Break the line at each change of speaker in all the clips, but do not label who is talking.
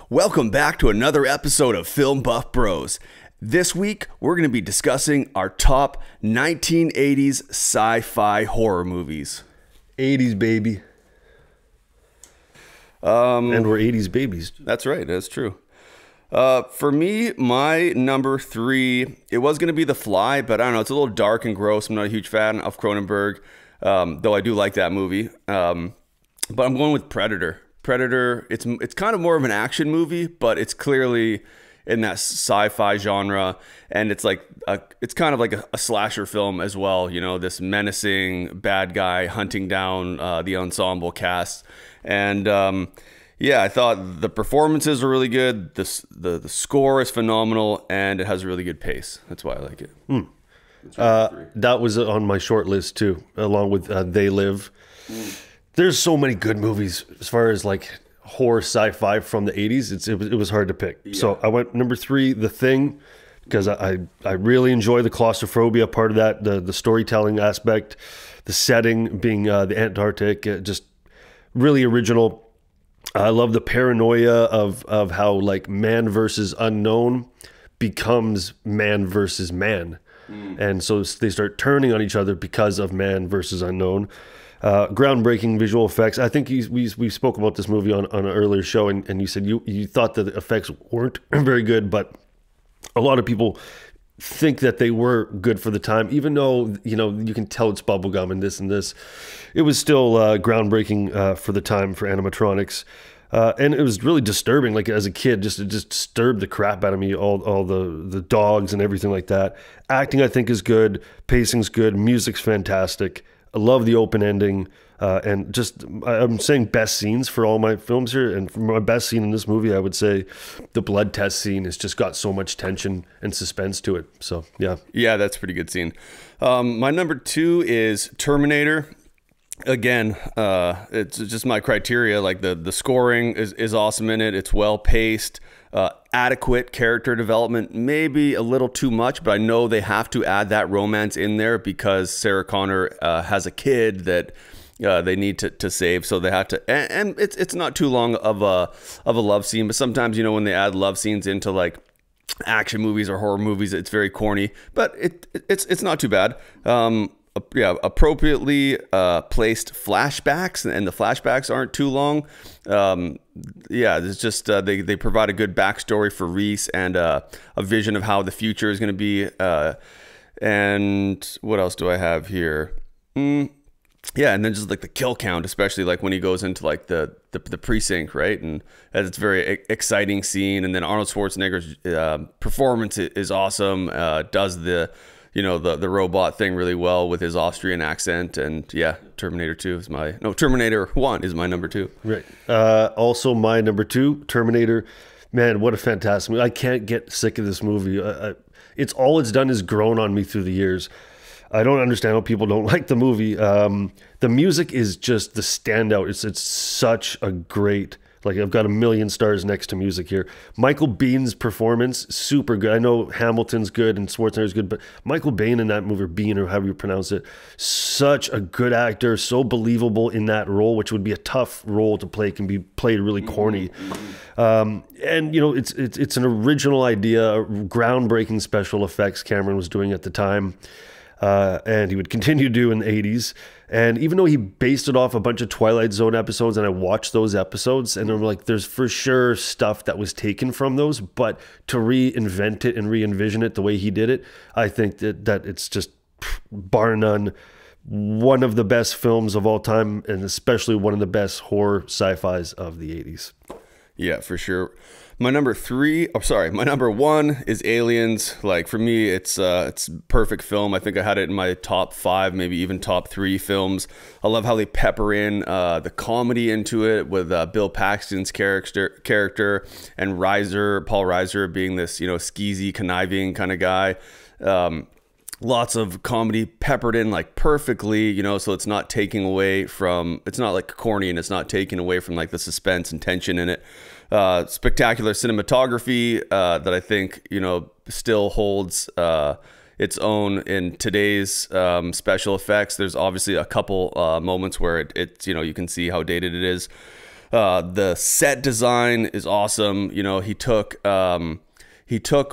Welcome back to another episode of Film Buff Bros. This week, we're going to be discussing our top 1980s sci-fi horror movies.
80s, baby. And we're 80s babies.
That's right. That's true. For me, my number 3, it was going to be The Fly, but I don't know. It's a little dark and gross. I'm not a huge fan of Cronenberg, though I do like that movie. But I'm going with Predator. Predator, it's kind of more of an action movie, but it's clearly in that sci-fi genre, and it's like it's kind of like a slasher film as well. You know, this menacing bad guy hunting down the ensemble cast, and yeah, I thought the performances are really good. The score is phenomenal, and it has a really good pace. That's why I like it.
That was on my short list too, along with They Live. There's so many good movies as far as like horror sci-fi from the 80s. It was hard to pick. Yeah. So I went number 3, The Thing, because I really enjoy the claustrophobia part of that, the storytelling aspect, the setting being the Antarctic, just really original. I love the paranoia of how like man versus unknown becomes man versus man. And so they start turning on each other because of man versus unknown. Groundbreaking visual effects. I think we spoke about this movie on an earlier show, and you said you thought that the effects weren't very good, but a lot of people think that they were good for the time, even though you can tell it's bubblegum and this and this. It was still groundbreaking for the time for animatronics. And it was really disturbing. Like as a kid, it just disturbed the crap out of me. All the dogs and everything like that. Acting, I think, is good. Pacing's good. Music's fantastic. I love the open ending, and just I'm saying best scenes for all my films here. And for my best scene in this movie, I would say the blood test scene has just got so much tension and suspense to it. So yeah,
that's a pretty good scene. My number 2 is Terminator. Again, it's just my criteria. Like the scoring is awesome in it. It's well paced, adequate character development, maybe a little too much, but I know they have to add that romance in there because Sarah Connor has a kid that they need to save, so they have to. And it's not too long of a love scene, but sometimes when they add love scenes into like action movies or horror movies, it's very corny, but it's not too bad. Appropriately placed flashbacks, and the flashbacks aren't too long. It's just they provide a good backstory for Reese and a vision of how the future is going to be. And what else do I have here? And then just like the kill count, especially like when he goes into like the precinct, right? And it's a very exciting scene. And then Arnold Schwarzenegger's performance is awesome. Does the robot thing really well with his Austrian accent. And yeah, Terminator 1 is my number 2.
Right. Also my number 2, Terminator. Man, what a fantastic movie. I can't get sick of this movie. It's done is grown on me through the years. I don't understand how people don't like the movie. The music is just the standout. It's such a great, like I've got a million stars next to music here. Michael Biehn's performance, super good. I know Hamilton's good and Schwarzenegger's good, but Michael Biehn in that movie, or Bean, or however you pronounce it, such a good actor, so believable in that role, which would be a tough role to play, can be played really corny. And it's an original idea, groundbreaking special effects Cameron was doing at the time. And he would continue to do in the 80s. And even though he based it off a bunch of Twilight Zone episodes, and I watched those episodes, and I'm like, there's for sure stuff that was taken from those, but to reinvent it and re-envision it the way he did it, I think that it's just, bar none, one of the best films of all time, and especially one of the best horror sci-fis of the 80s.
Yeah, for sure. My number 1 is Aliens. Like for me, it's perfect film. I think I had it in my top 5, maybe even top 3 films. I love how they pepper in the comedy into it with Bill Paxton's character and Paul Reiser being this skeezy, conniving kind of guy. Lots of comedy peppered in like perfectly, so it's not taking away from, it's not like corny, and it's not taking away from like the suspense and tension in it. Spectacular cinematography that I think still holds its own in today's special effects. There's obviously a couple moments where it's you can see how dated it is. The set design is awesome. You know, he took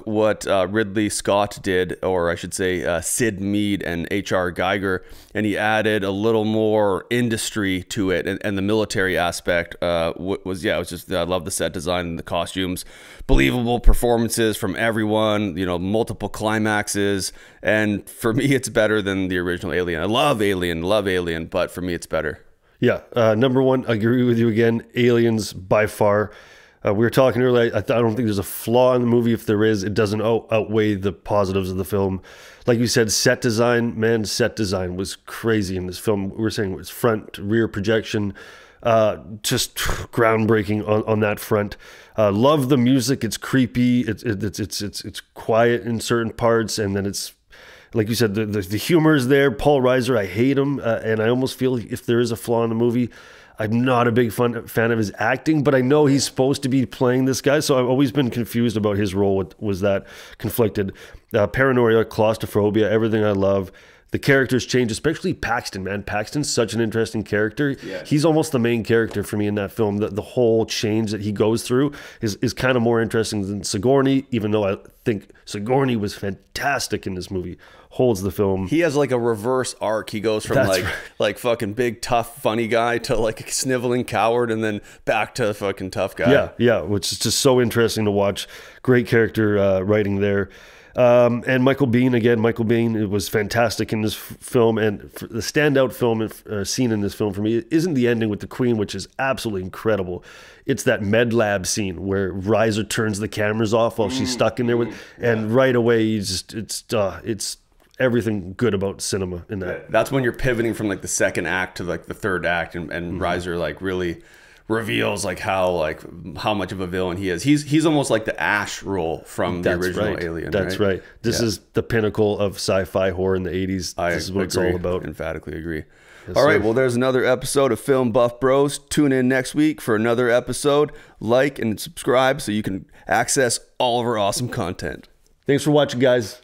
what Ridley Scott did, or I should say Sid Mead and H.R. Geiger, and he added a little more industry to it, and the military aspect was just, I love the set design and the costumes, believable performances from everyone, you know, multiple climaxes, and for me it's better than the original Alien. I love Alien, but for me it's better.
Yeah, number one, I agree with you again, Aliens by far. We were talking earlier, I don't think there's a flaw in the movie. If there is, it doesn't outweigh the positives of the film. Like you said, set design, man, set design was crazy in this film. We were saying it was front, rear projection, just groundbreaking on that front. Love the music. It's creepy. It's quiet in certain parts, and then it's, like you said, the humor is there. Paul Reiser, I hate him, and I almost feel if there is a flaw in the movie, I'm not a big fan of his acting, but I know he's supposed to be playing this guy, so I've always been confused about his role. Was that conflicted? Paranoia, claustrophobia, everything I love. The characters change, especially Paxton, man. Paxton's such an interesting character. Yes. He's almost the main character for me in that film. The whole change that he goes through is kind of more interesting than Sigourney, even though I think Sigourney was fantastic in this movie. Holds the film.
He has like a reverse arc. He goes from like fucking big, tough, funny guy to like a sniveling coward, and then back to fucking tough guy.
Yeah, which is just so interesting to watch. Great character writing there. And Michael Biehn, it was fantastic in this film. And the standout scene in this film for me isn't the ending with the Queen, which is absolutely incredible. It's that med lab scene where Reiser turns the cameras off while she's stuck in there and right away it's everything good about cinema in that.
That's when you're pivoting from like the second act to like the third act, and Reiser like really reveals like how much of a villain he is. He's almost like the Ash role from the original Alien.
That's right. This is the pinnacle of sci-fi horror in the 80s. This is what it's all about.
Emphatically agree. All right, well, there's another episode of Film Buff Bros. Tune in next week for another episode. Like and subscribe so you can access all of our awesome content.
Thanks for watching, guys.